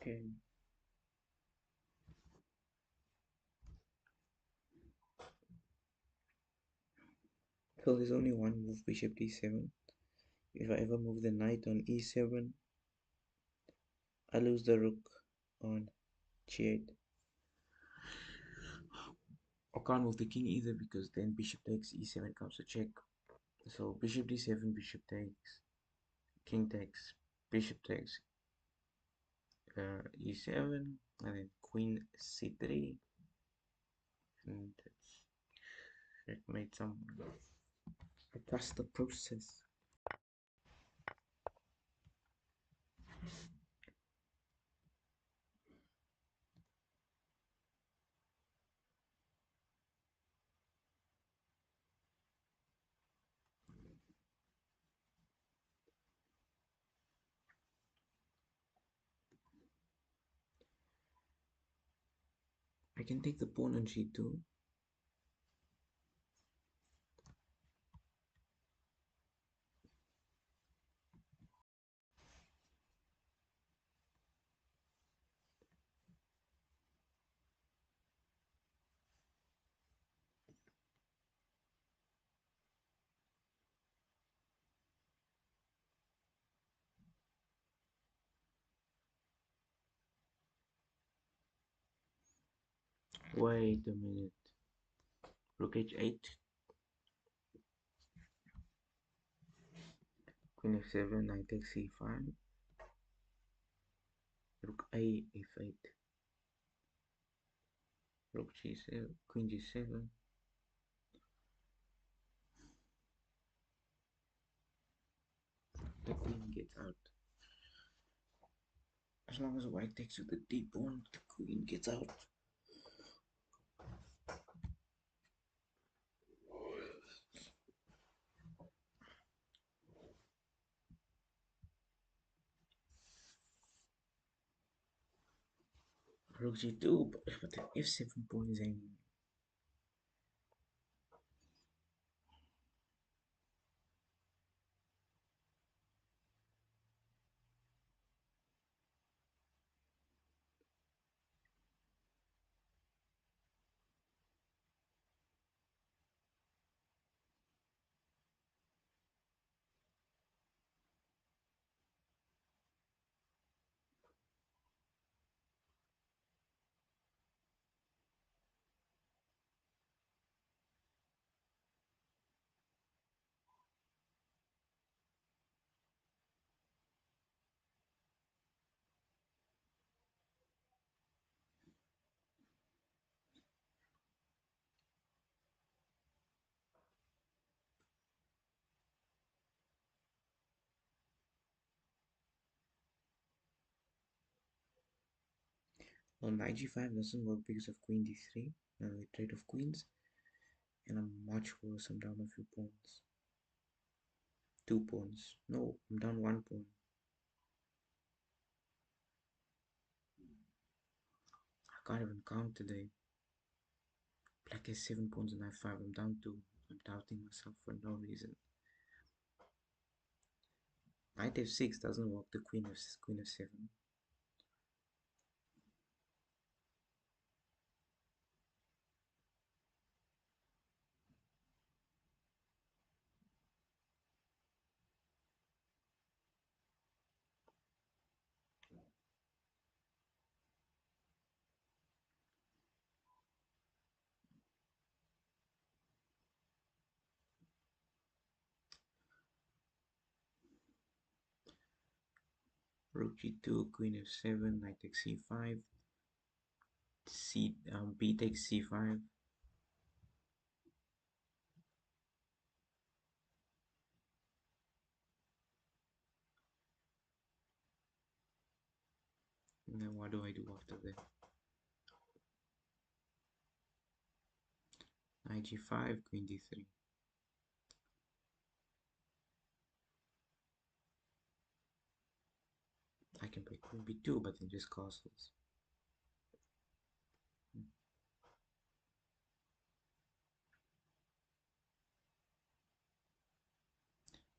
Okay. So there's only one move, bishop d7. If I ever move the knight on e7, I lose the rook on g8. I can't move the king either because then bishop takes e7 comes to check. So bishop d7, bishop takes, king takes, bishop takes e7, and then queen c3, and that's checkmate someone. I trust the process. I can take the pawn on g2. Wait a minute. Rook h8, queen f7, knight takes c5, rook a f8, rook g7, queen g7. The queen gets out. As long as white takes with the d pawn, the queen gets out. Rook g2, but the f7 pawn is hanging. Well, knight g5 doesn't work because of queen d3. The trade of queens, and I'm much worse. I'm down a few pawns. 2 pawns. No, I'm down 1 pawn. I can't even count today. Black has 7 pawns and I have 5. I'm down 2. I'm doubting myself for no reason. Knight f6 doesn't work. The queen f7. Rook g2, queen f7, knight takes c5, b takes c5. And then what do I do after that? Knight g5, queen d3. I can play queen b2, but then just castles.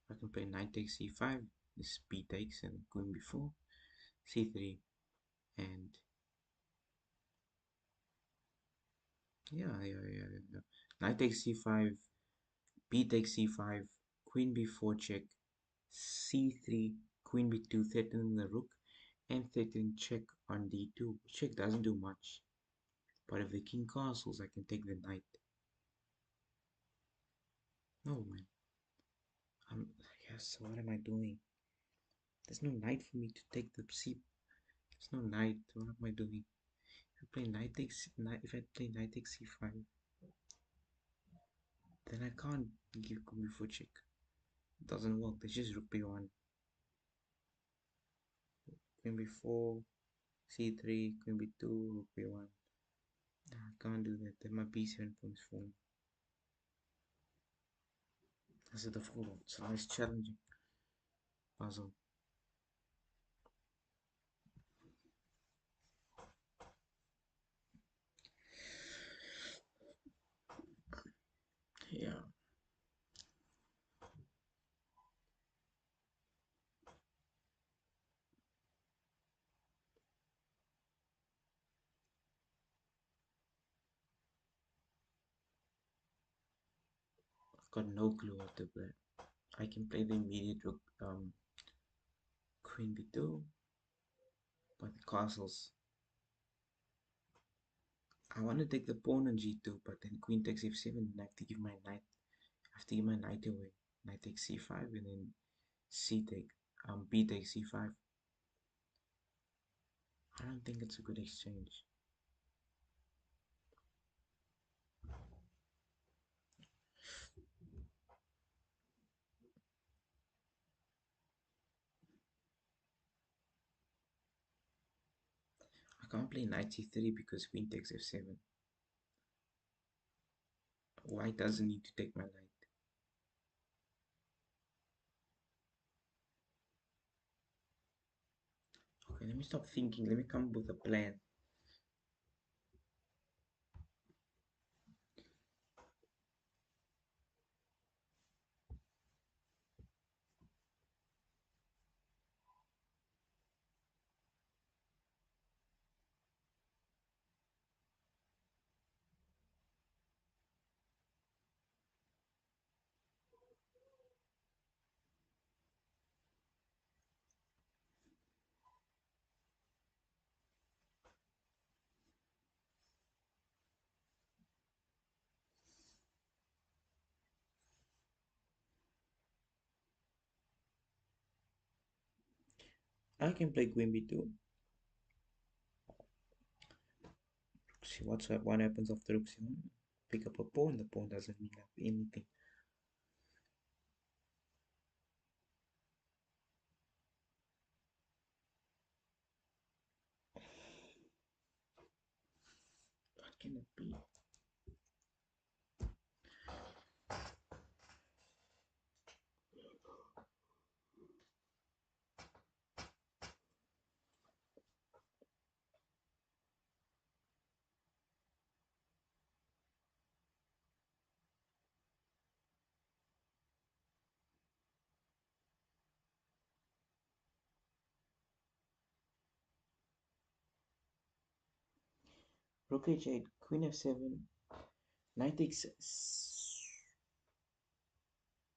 I can play knight takes c5, this b takes, and queen b4, c3. And yeah. Knight takes c5, b takes c5, queen b4 check, c3, queen b2 threatening the rook, and threatening check on d2. Check doesn't do much, but if the king castles, I can take the knight. No man, I'm yes. What am I doing? There's no knight for me to take the c. There's no knight. What am I doing? If I play knight takes knight, if I play knight takes c5, then I can't give queen b4 check. It doesn't work. There's just rook b1, queen b4, c3, queen b2, rook b1. I can't do that. Then my b7 pawn is falling. That's a difficult one. It's a nice challenging puzzle. Yeah. I've got no clue what to play. I can play the immediate rook, queen b2, but the castles. I want to take the pawn on g2, but then queen takes f7, and I have to give my knight. I have to give my knight away. Knight takes c5, and then b takes c5. I don't think it's a good exchange. I can't play knight c3 because queen takes f7. White doesn't need to take my knight. Okay, let me stop thinking. Let me come up with a plan. I can play queen b2. See what happens after rook c1. Pick up a pawn. The pawn doesn't mean anything. What can it be? Rook h8, queen f7, knight takes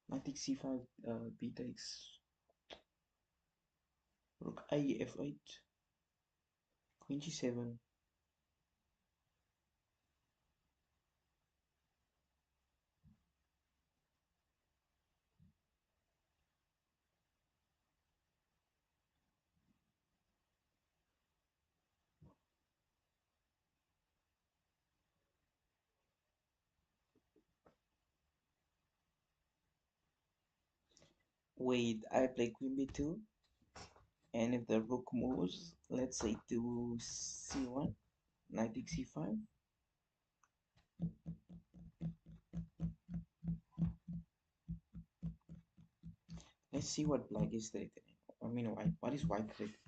knight takes c5, b takes rook I f8, queen g7. Wait, I play queen b2, and if the rook moves, let's say to c1, knight takes c5. Let's see what black is threatening. I mean, white. What is white threatening?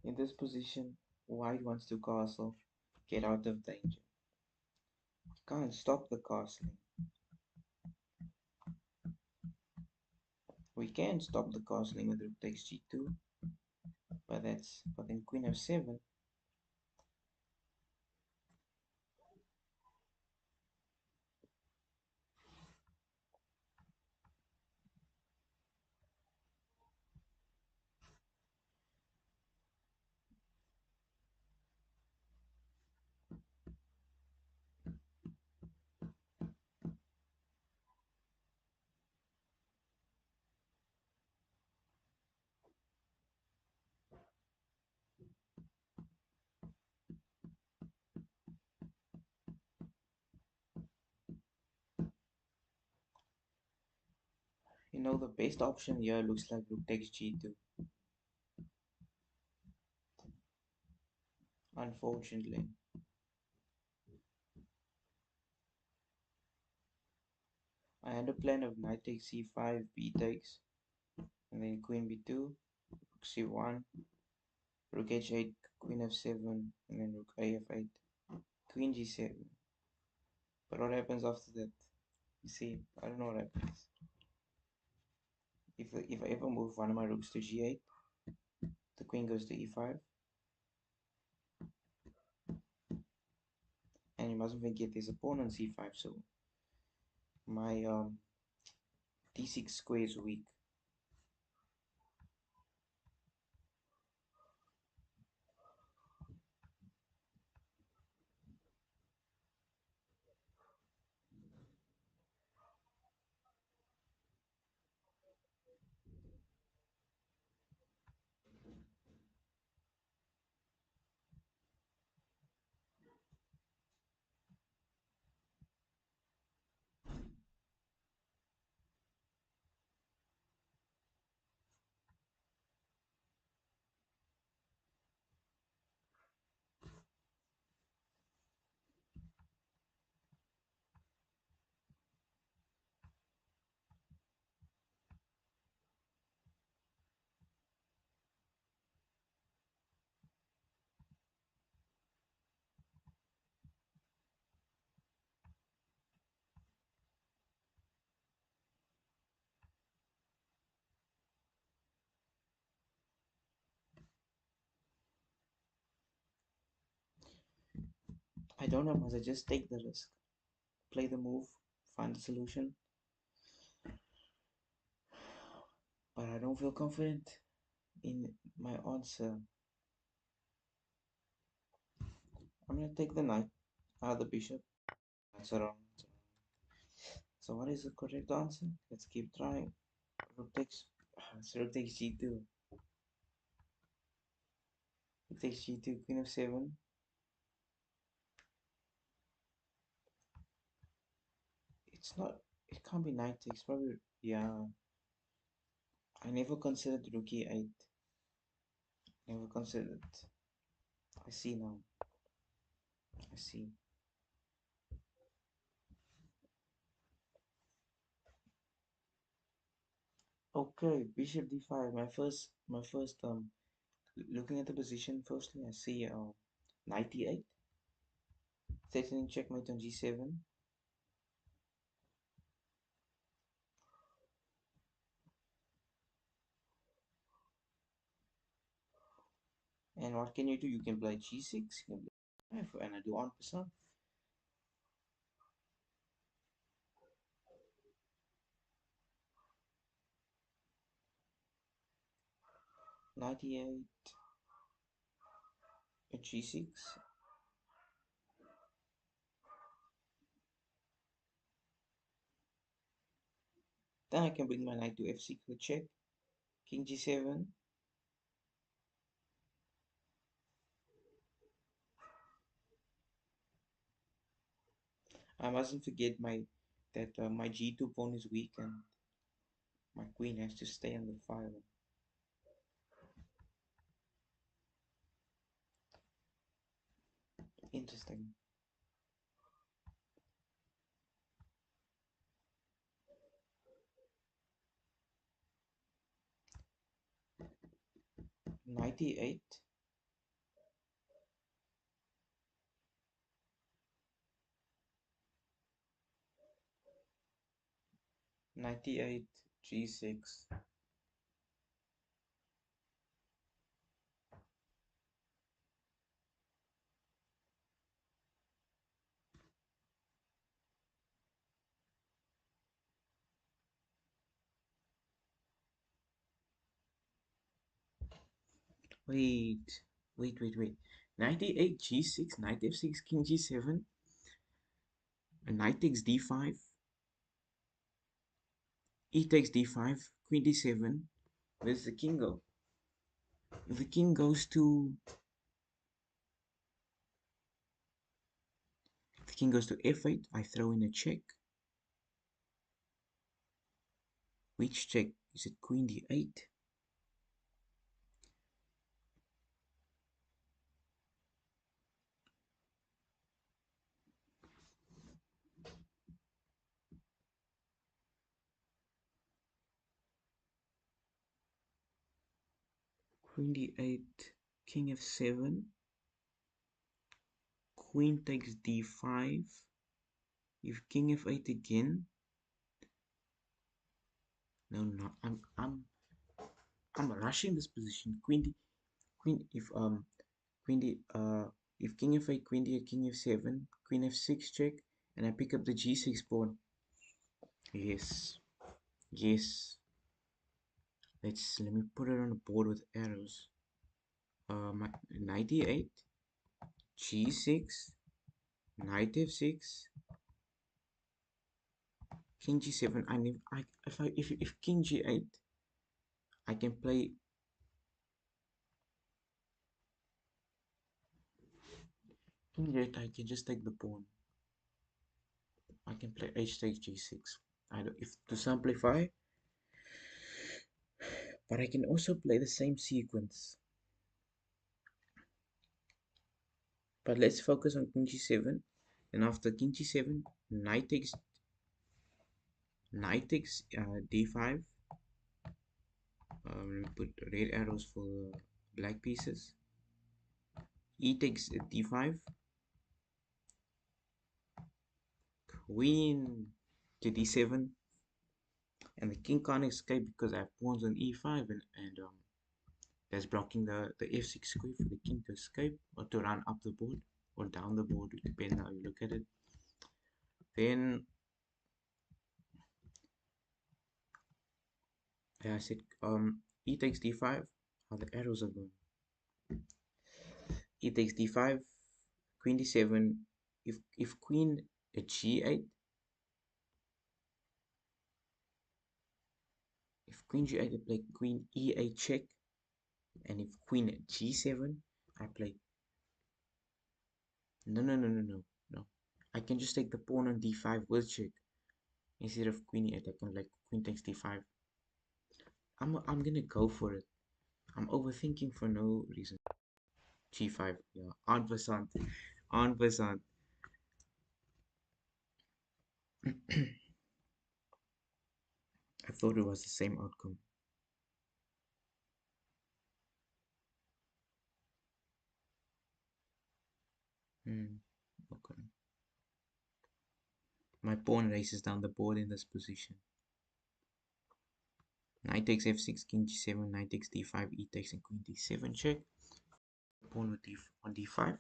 In this position, white wants to castle, get out of danger. Can't stop the castling. We can stop the castling with rook takes g2. but then queen f7. You know, the best option here looks like rook takes g2. Unfortunately, I had a plan of knight takes c5, b takes, and then queen b2, rook c1, rook h8, queen f7, and then rook a f8, queen g7. But what happens after that? You see, I don't know what happens. If I ever move one of my rooks to g8, the queen goes to e5, and you mustn't forget there's a pawn on c5, so my d6 square is weak. I don't know, must I just take the risk, play the move, find the solution? But I don't feel confident in my answer. I'm gonna take the knight, the bishop. That's wrong. So what is the correct answer? Let's keep trying. Rook takes, so rook takes g2. Rook takes g2, queen of 7. It's not, it can't be knight takes, probably, yeah. I never considered rook e8. Never considered. I see now. I see. Okay, bishop d5. My first looking at the position. Firstly, I see knight e8, threatening checkmate on g7. And what can you do? You can play g6. You can play f, and I do en passant. Knight e8, g6. Then I can bring my knight to f6 with check. King g7. I mustn't forget my g2 pawn is weak and my queen has to stay on the file. Interesting. Knight e8. Knight e8, g6. Wait, wait. Knight e8, g6, knight f6, king g7, knight takes d5, e takes d5, queen d7. Where's the king go? The king goes to the king goes to f8. I throw in a check. Which check? Is it queen d8? Queen d8, king f7, queen takes d5. If king f8 again, no, I'm rushing this position. Queen queen d if king f8, queen d8, king f7, queen f6 check, and I pick up the g6 pawn. Yes, yes. Let me put it on the board with arrows. My knight e8, g6, knight f6, king g7. If king g8, I can play king g8. I can just take the pawn. I can play h takes g6. I don't, if to simplify, but I can also play the same sequence. But let's focus on king g7. And after king g7, knight takes d5. Let me put red arrows for black pieces. E takes d5. Queen to d7. And the king can't escape because I have pawns on e5 and that's blocking the f6 square for the king to escape or to run up the board or down the board, depending how you look at it. Then I said e takes d5. How the arrows are going. E takes d5, queen d7. If queen at g8, if queen g8, I play queen e8 check, and if queen at g7, I play no. I can just take the pawn on d5 with check instead of queen e8. I can like queen takes d5. I'm gonna go for it. I'm overthinking for no reason. G5, yeah, 100%, 100%. I thought it was the same outcome. Okay. My pawn races down the board in this position. Knight takes f6, king g7, knight takes d5, e takes and queen d7 check. Pawn with on d5.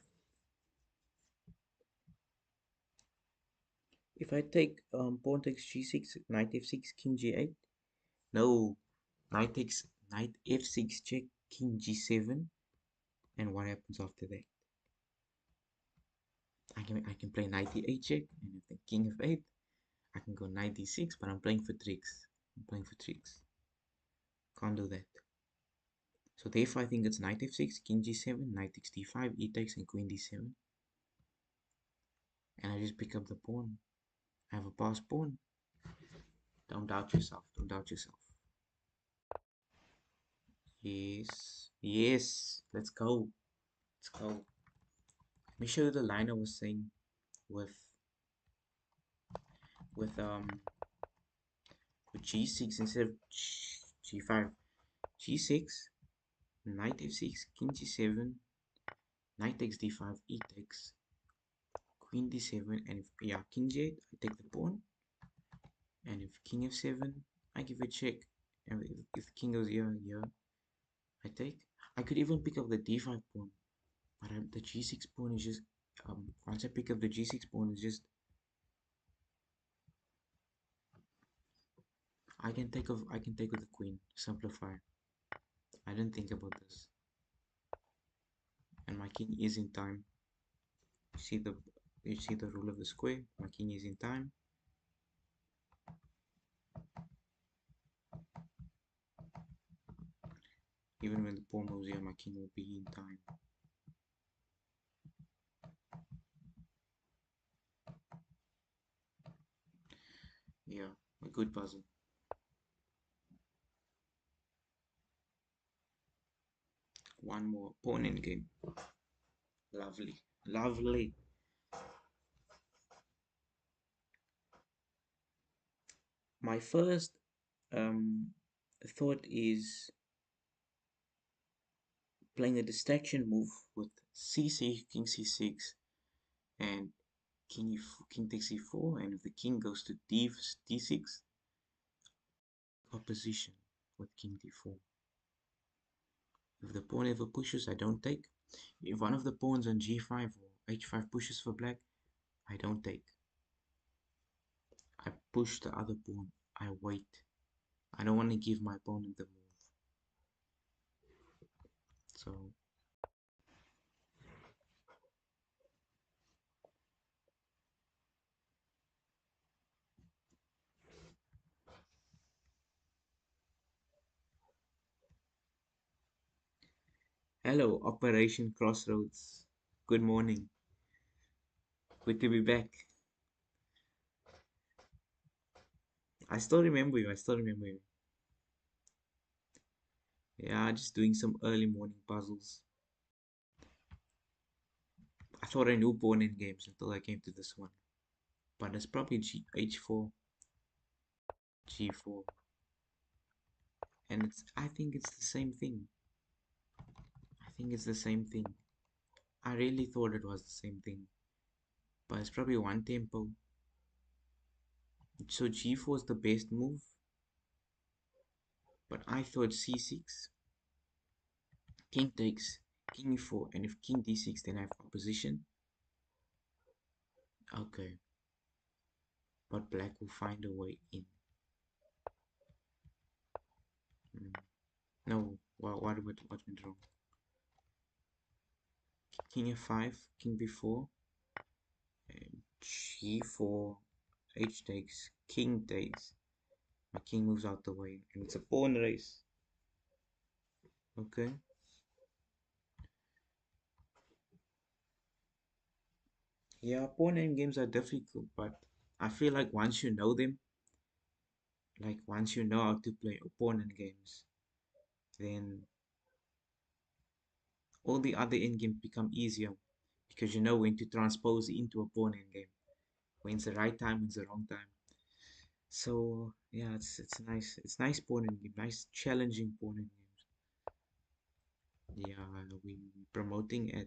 If I take pawn takes g6, knight f6, king g8. No, knight f6 check, king g7, and what happens after that? I can play knight e8 check, and if the king f8, I can go knight d6, but I'm playing for tricks. Can't do that. So therefore I think it's knight f6, king g7, knight takes d5, e takes and queen d7. And I just pick up the pawn. I have a passed pawn. Don't doubt yourself. Don't doubt yourself. Yes. Yes. Let's go. Let's go. Let me show you the line I was saying with with um with g6 instead of g5. G6, knight f6, king g7, knight takes d5, e takes, queen d7, and if yeah, king g8, I take the pawn, and if king f7, I give a check, and if king goes here, I take. I could even pick up the d5 pawn, but the g6 pawn is just once I pick up the g6 pawn, it's just I can take with the queen. Simplify. I didn't think about this. and my king is in time. You see the rule of the square. My king is in time. Even when the pawn moves here, my king will be in time. Yeah, a good puzzle. One more pawn in game. Lovely, lovely. My first thought is playing a distraction move with c6, king c6, and king takes e4, and if the king goes to d6, opposition with king d4. If the pawn ever pushes, I don't take. If one of the pawns on g5 or h5 pushes for black, I don't take. I push the other pawn. I wait. I don't want to give my opponent the move. So hello, Operation Crossroads. Good morning. Good to be back. I still remember you. I still remember you. Yeah, just doing some early morning puzzles. I thought I knew pawn in games until I came to this one. But it's probably h4, g4. And I think it's the same thing. I think it's the same thing. I really thought it was the same thing. But it's probably one tempo. So g4 is the best move. But I thought c6, king takes, king e4, and if king d6, then I have opposition. Okay. But black will find a way in. No, what went wrong? King f5, king b4, and g4, h takes, king takes. My king moves out the way, and it's a pawn race. Okay. Yeah, pawn name games are difficult, but I feel like once you know them, like once you know how to play opponent games, then all the other end games become easier because you know when to transpose into a opponent game, when's the right time, when's the wrong time. So yeah, it's nice. It's nice opponent game, nice challenging opponent games. Yeah, we promoting at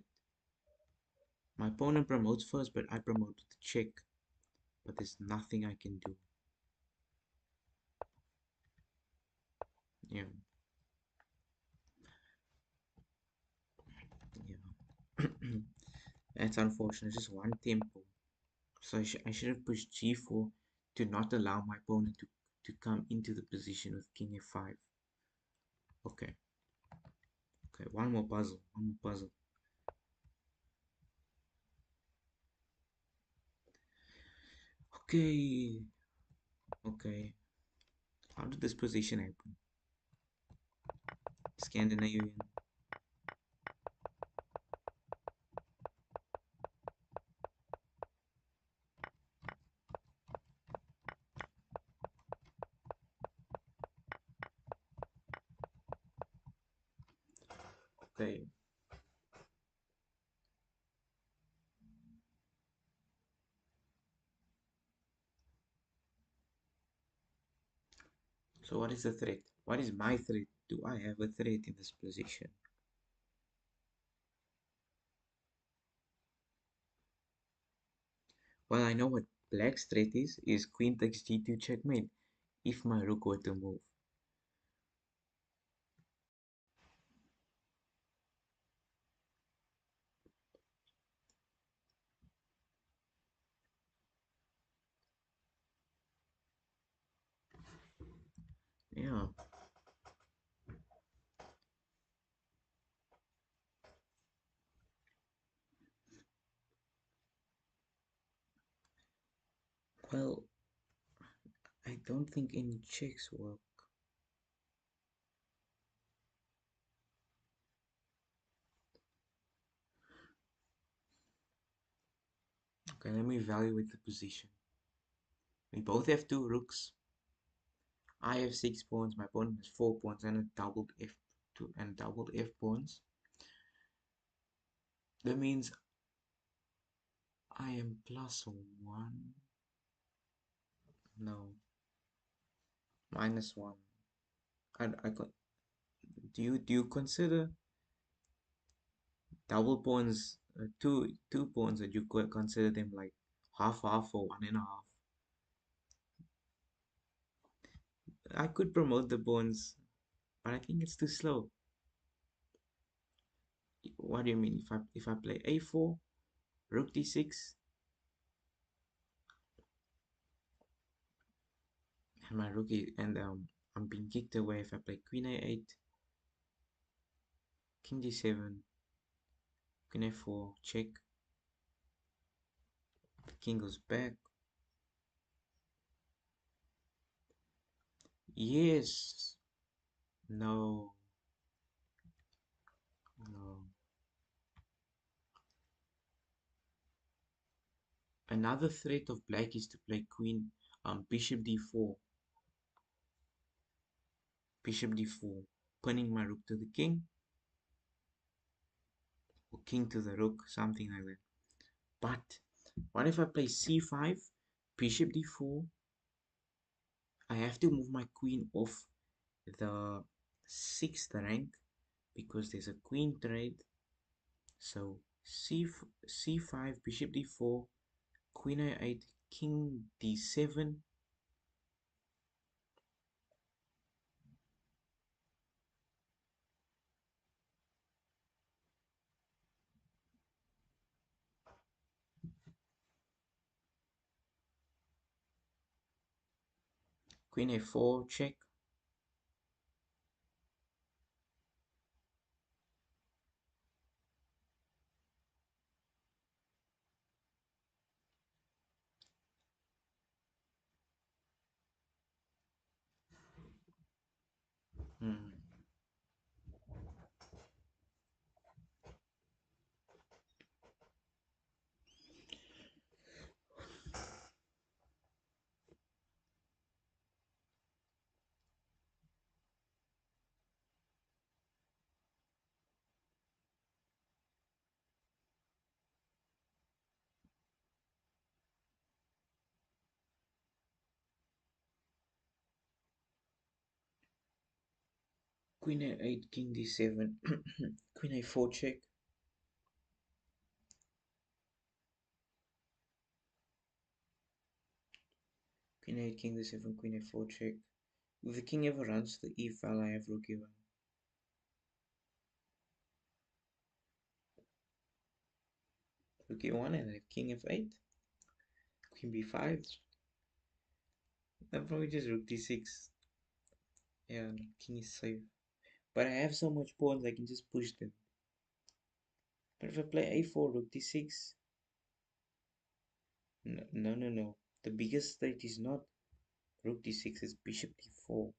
my opponent promotes first, but I promote to check. But there's nothing I can do. Yeah, yeah. That's unfortunate. It's just one tempo. So I should have pushed g4 to not allow my opponent to come into the position with king f5. Okay, okay, one more puzzle, one more puzzle. Okay, okay. How did this position happen? Scandinavian. Okay. So what is the threat? What is my threat? Do I have a threat in this position? Well, I know what black's threat is queen takes g2 checkmate if my rook were to move. Yeah. Well, I don't think any checks work. Okay, let me evaluate the position. We both have two rooks. I have 6 pawns, my opponent has 4 pawns and a doubled F2 and doubled F pawns. That means I am +1. No, -1. I do you consider double pawns two pawns that you could consider them like half half or one and a half? I could promote the pawns, but I think it's too slow. What do you mean? If I play a4, rook d6, and my rookie and I'm being kicked away if I play queen a8, king d7, queen a4, check, the king goes back. Yes, no, no. Another threat of black is to play queen, bishop d4, bishop d4, pinning my rook to the king, or king to the rook, something like that. But what if I play c5, bishop d4? I have to move my queen off the 6th rank because there's a queen trade. So c5, bishop d4, queen a8, king d7. Queen a4, check. Hmm. Queen a8, king d7, queen a4, check. Queen a8, king d7, queen a4, check. If the king ever runs the e file, I have rook e1. Rook e1 and I have king f8, queen b5. I'll probably just rook d6. Yeah, king is safe. But I have so much pawns I can just push them. But if I play a4, rook d6, no, no, no, no. The biggest threat is not rook d6, it's bishop d4.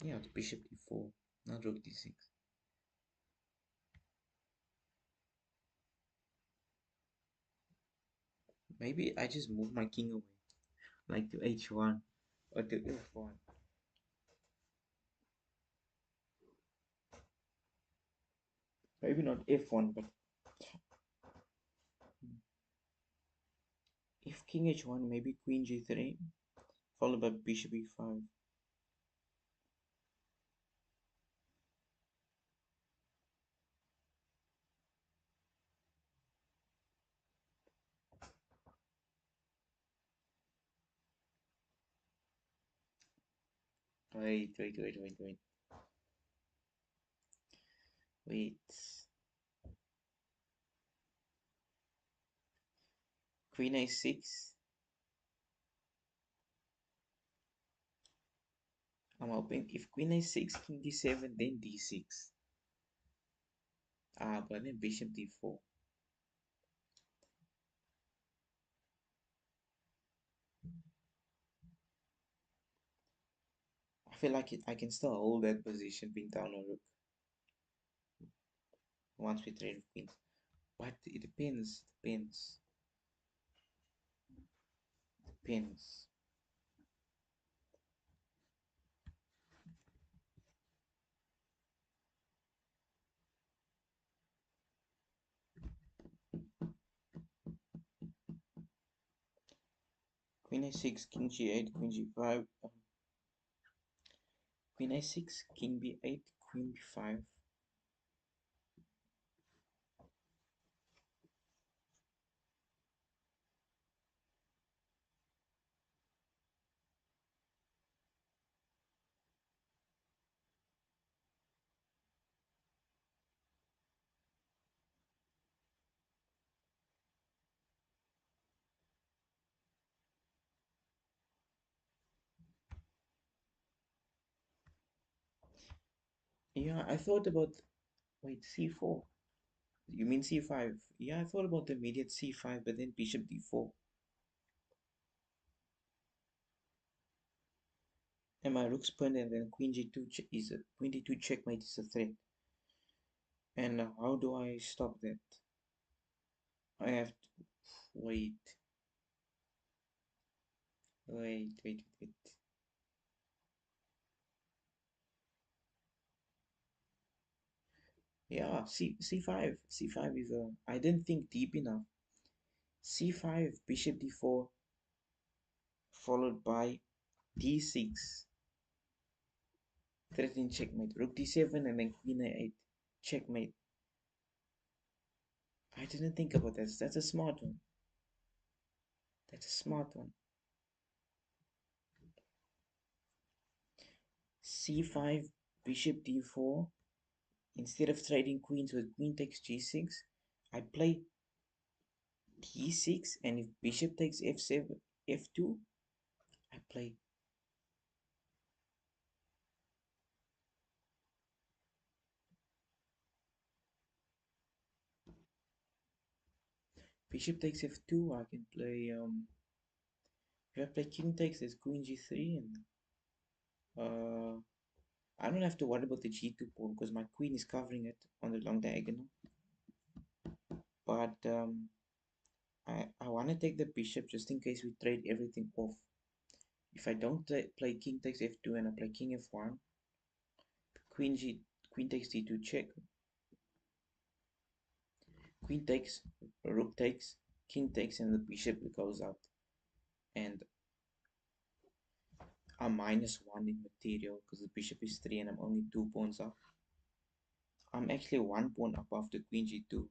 Yeah, it's bishop d4, not rook d6. Maybe I just move my king away, like to h1 or to f1. Maybe not f1, but if king h1, maybe queen g3, followed by bishop e5. Wait, wait, wait, wait, wait. Wait. Queen a6. I'm hoping if queen a6, king d7, then d6. But then bishop d4. I feel like I can still hold that position being down on rook once we trade queens. But it depends. Queen a6, king g8, queen g5, queen a6, king b8, queen b5. Yeah, I thought about, wait, c4. You mean c5? Yeah, I thought about the immediate c5, but then bishop d4. And my rook's pinned, and then queen g2 is a queen d2 checkmate is a threat. And how do I stop that? I have to wait. Wait. Yeah, c5 is a. I didn't think deep enough. c5, bishop d4, followed by d6, threatening checkmate. Rook d7, and then queen a8, checkmate. I didn't think about that. That's a smart one. That's a smart one. c5, bishop d4. Instead of trading queens with queen takes g6, I play d6, and if bishop takes f7, f2, I play bishop takes f2. I can play if I play king takes, there's queen g3, and I don't have to worry about the g2 pawn because my queen is covering it on the long diagonal. But I want to take the bishop just in case we trade everything off. If I don't play king takes f2 and I play king f1, queen takes d2 check, queen takes, rook takes, king takes, and the bishop goes out. And I'm -1 in material because the bishop is 3 and I'm only 2 pawns up. I'm actually 1 pawn above the queen g2.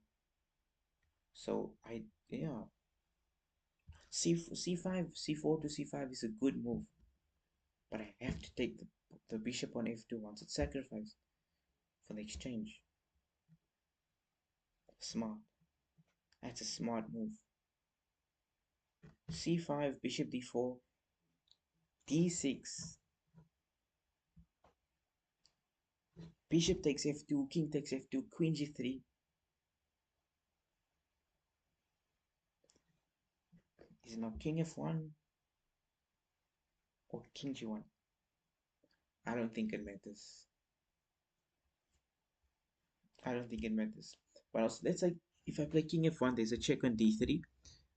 So yeah, c5, c4 to c5 is a good move. But I have to take the bishop on f2 once it's sacrificed for the exchange. Smart. That's a smart move. c5, bishop d4, d6. Bishop takes f2, king takes f2, queen g3. Is it now king f1 or king g1? I don't think it matters. I don't think it matters. But also, let's say if I play king f1, there's a check on d3.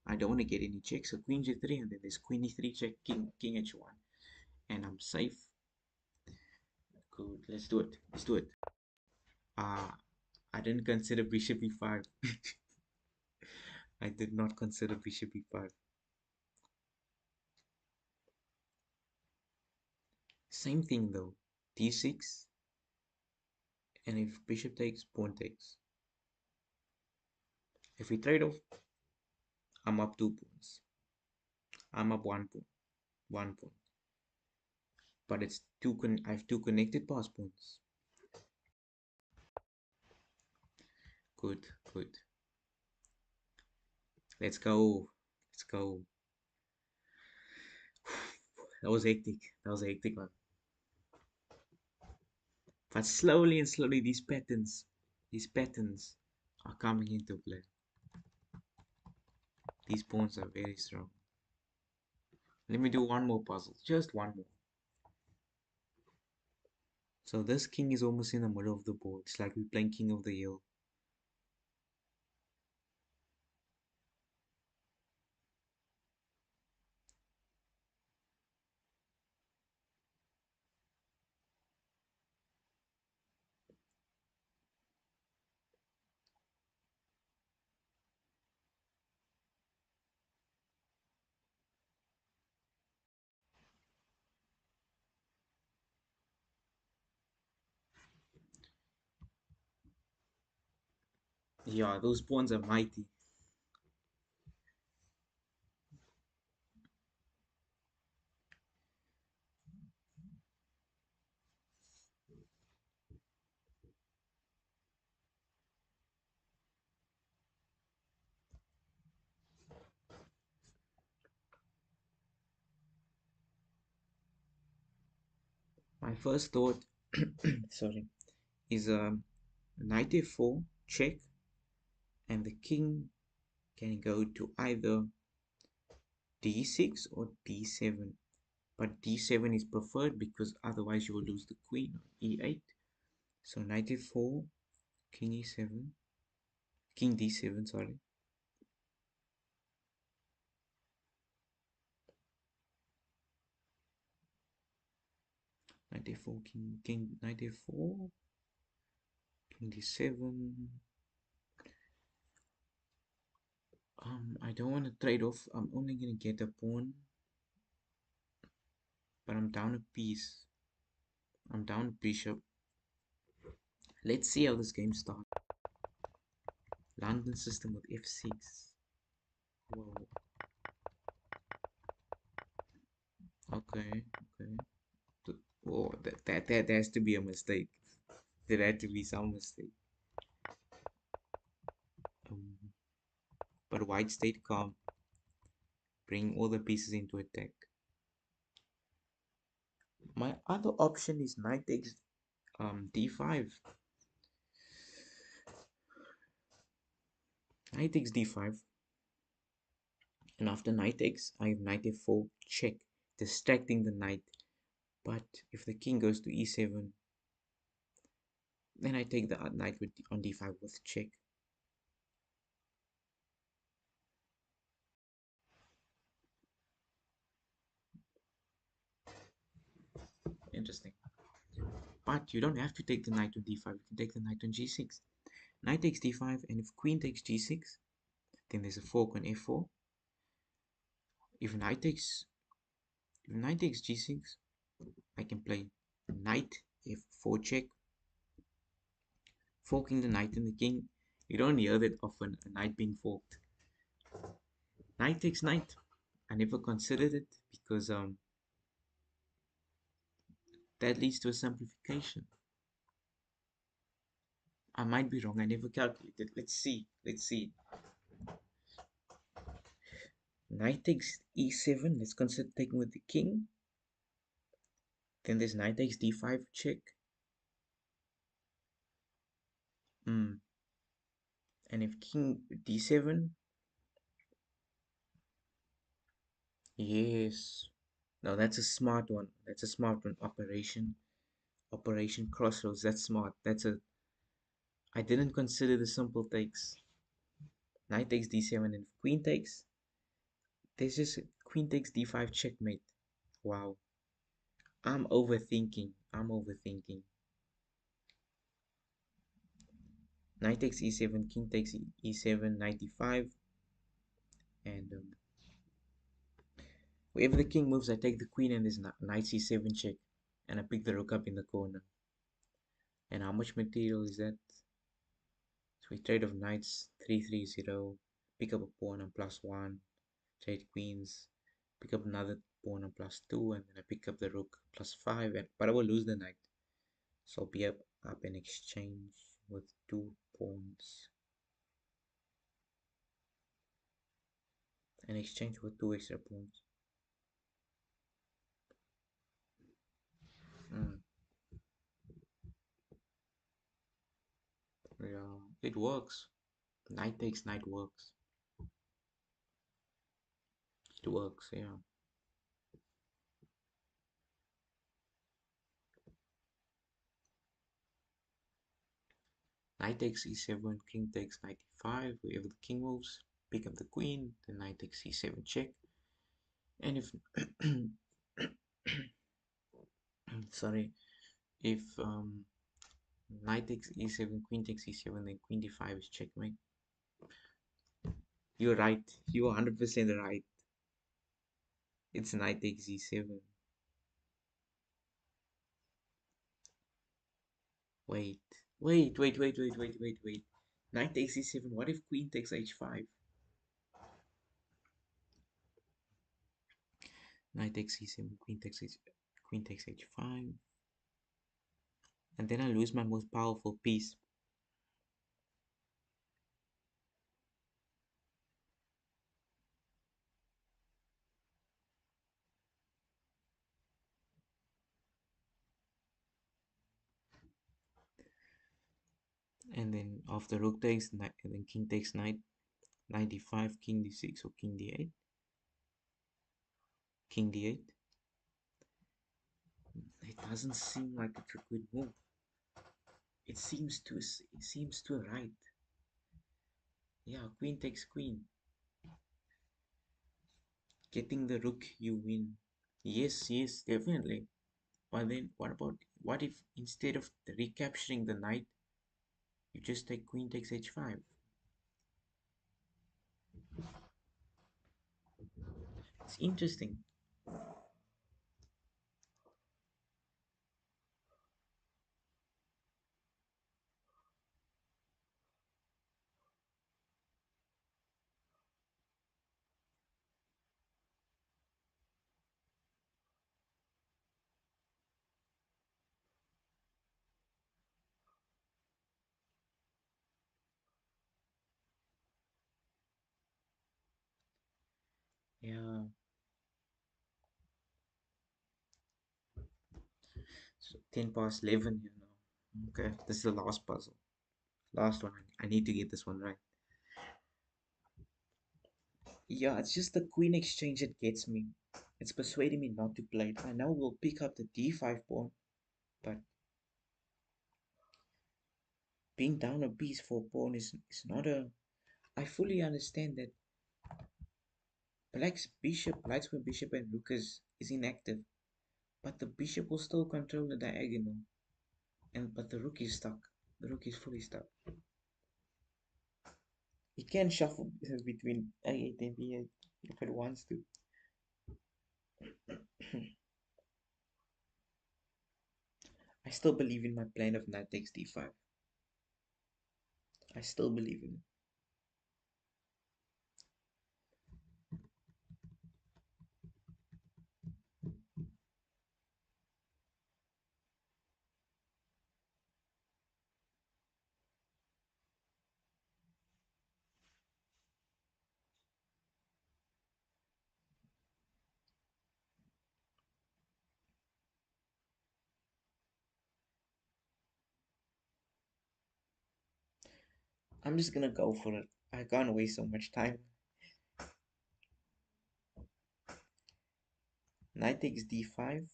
I don't want to get any checks, so queen g3, and then there's queen e3 check, king h1, and I'm safe. Good, let's do it. Let's do it. I didn't consider bishop e5. I did not consider bishop e5. Same thing though. d6, and if bishop takes, pawn takes. If we trade off, I'm up 2 pawns. I'm up 1 pawn. 1 pawn. But it's I have 2 connected pass pawns. Good, good. Let's go. Let's go. That was hectic. That was a hectic one. But slowly and slowly, these patterns, are coming into play. These pawns are very strong. Let me do one more puzzle, just one more. So this king is almost in the middle of the board. It's like we're playing King of the Hill. Yeah, those pawns are mighty. My first thought, sorry, is knight a4 check, and the king can go to either d6 or d7. But d7 is preferred because otherwise you will lose the queen. E8. So knight a4, king e7, king d7. Sorry. Knight a4, knight a4, king d7. I don't want to trade off. I'm only gonna get a pawn, but I'm down a piece. I'm down bishop. Let's see how this game starts. London system with f6. Whoa. Okay, okay. Oh, that has to be a mistake. There had to be some mistake. Um, but white stayed calm, bring all the pieces into attack. My other option is knight takes d5. Knight takes d5, and after knight takes, I have knight f4 check, distracting the knight. But if the king goes to e7, then I take the knight with on d5 with check. Interesting. But you don't have to take the knight on d5. You can take the knight on g6. Knight takes d5, and if queen takes g6, then there's a fork on f4. If knight takes g6, I can play knight f4 check, forking the knight and the king. You don't hear that often, a knight being forked. Knight takes knight. I never considered it because that leads to a simplification. I might be wrong. I never calculated. Let's see. Let's see. Knight takes e7. Let's consider taking with the king. Then there's knight takes d5 check. And if king d7, yes. No, that's a smart one. That's a smart one. Operation Crossroads. That's smart. I didn't consider the simple takes. Knight takes d7, and if queen takes, there's just queen takes d5 checkmate. Wow. I'm overthinking. Knight takes e7, king takes e7, knight e5, and wherever the king moves, I take the queen, and there's knight c7 check, and I pick the rook up in the corner. And how much material is that? So we trade off knights 3-3-0, pick up a pawn on +1, trade queens, pick up another pawn on +2, and then I pick up the rook +5, but I will lose the knight. So I'll be up in exchange with 2 pawns. In exchange with 2 extra pawns. Yeah, it works. Knight takes knight works. It works, yeah. Knight takes e7, king takes knight e5. Wherever the king moves, pick up the queen. Then knight takes c7 check. And if sorry, if knight takes e7, queen takes e7, then queen d5 is checkmate. You're right. You're 100% right. It's knight takes e7. Wait, wait. Knight takes e7. What if queen takes h5? Knight takes e7, queen takes h5, and then I lose my most powerful piece. And then after rook takes knight, and then king takes knight, knight d5, king d6, or king d8, king d8. It doesn't seem like it's a good move. It seems too right. Yeah, queen takes queen. Getting the rook, you win. Yes, definitely. But then what if instead of recapturing the knight, you just take queen takes h5? It's interesting. Yeah. So 10 past 11 here now. Okay, this is the last puzzle. Last one. I need to get this one right. Yeah, it's just the queen exchange that gets me. It's persuading me not to play it. I know we'll pick up the d5 pawn, but being down a piece for a pawn is not a. I fully understand that black's bishop, light's square bishop and rook is inactive, but the bishop will still control the diagonal, and but the rook is stuck. The rook is fully stuck. It can shuffle between a8 and b8 if it wants to. I still believe in my plan of knight takes d5. I still believe in it. I'm just gonna go for it. I can't waste so much time. Knight takes d5,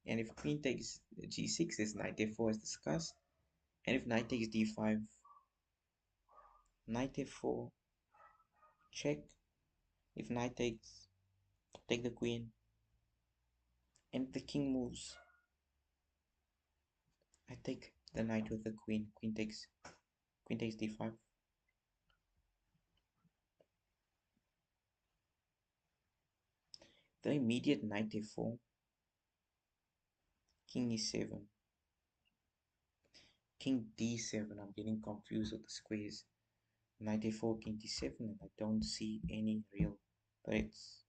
and if queen takes g6, there's knight f4 as discussed. And if knight takes d5, knight f4, check. If knight takes, take the queen. And if the king moves, I take the knight with the queen. Queen takes d5. The immediate knight f4, king e7, king d7. I'm getting confused with the squares. Knight a4, king d7, and I don't see any real threats.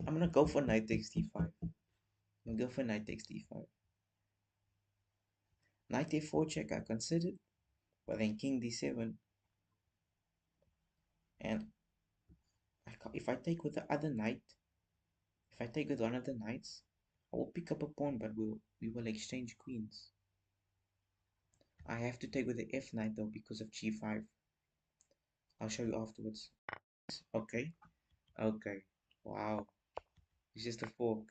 I'm gonna go for knight takes d5. I'm gonna go for knight takes d5. Knight a4 check I considered, but then king d7, and if I take with the other knight, if I take with one of the knights, I will pick up a pawn, but we will exchange queens. I have to take with the f knight though because of g5. I'll show you afterwards. Okay, okay. Wow, it's just a fork.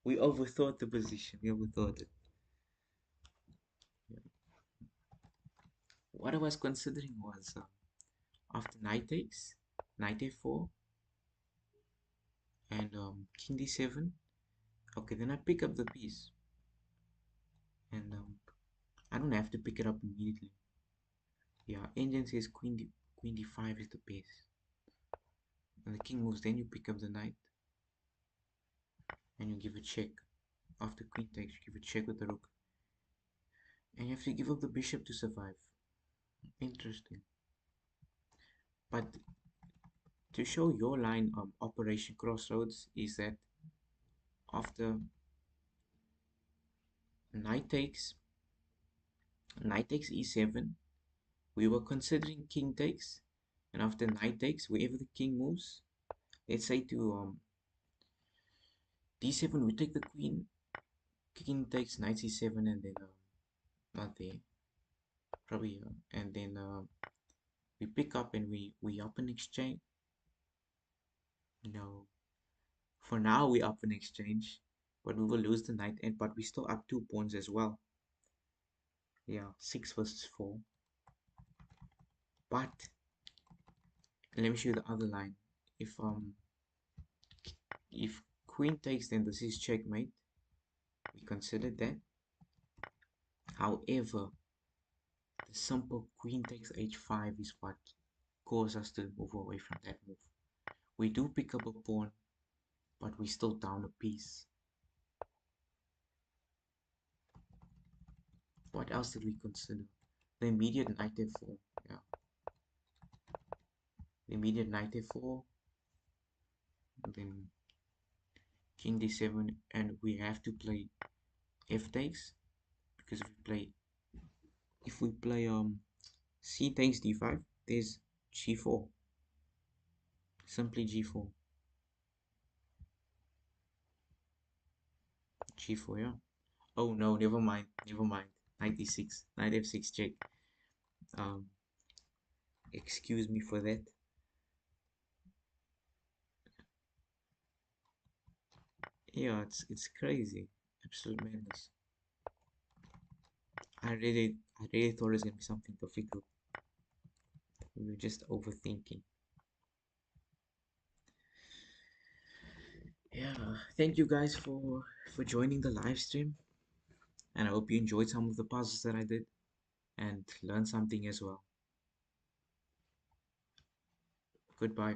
We overthought the position. We overthought it. Yeah. What I was considering was after knight takes, knight a4, and king d7. Okay, then I pick up the piece, and I don't have to pick it up immediately. Yeah, engine says queen d5 is the base, and the king moves. Then you pick up the knight, and you give a check. After queen takes, you give a check with the rook, and you have to give up the bishop to survive. Interesting. But to show your line Operation Crossroads is that after knight takes, knight takes e7, we were considering king takes, and after knight takes, wherever the king moves, let's say to d7, we take the queen, king takes knight c7, and then not there, probably, and then we pick up and we up an exchange. No, for now we up an exchange, but we will lose the knight, and but we still up 2 pawns as well. Yeah, 6 versus 4. But let me show you the other line. If queen takes, then this is checkmate. We consider that. However, the simple queen takes h5 is what caused us to move away from that move. We do pick up a pawn, but we still down a piece. What else did we consider? The immediate knight f4. Yeah. The immediate knight f4. Then king d7, and we have to play f takes, because if we play c takes d5, there's g4, simply g4, g4. Yeah. Oh no, never mind, never mind. Knight d6, knight f6 check. um Excuse me for that. Yeah, it's crazy, absolute madness. I really thought it was gonna be something difficult. We were just overthinking. Yeah, thank you guys for joining the live stream, and I hope you enjoyed some of the puzzles that I did and learned something as well. Goodbye.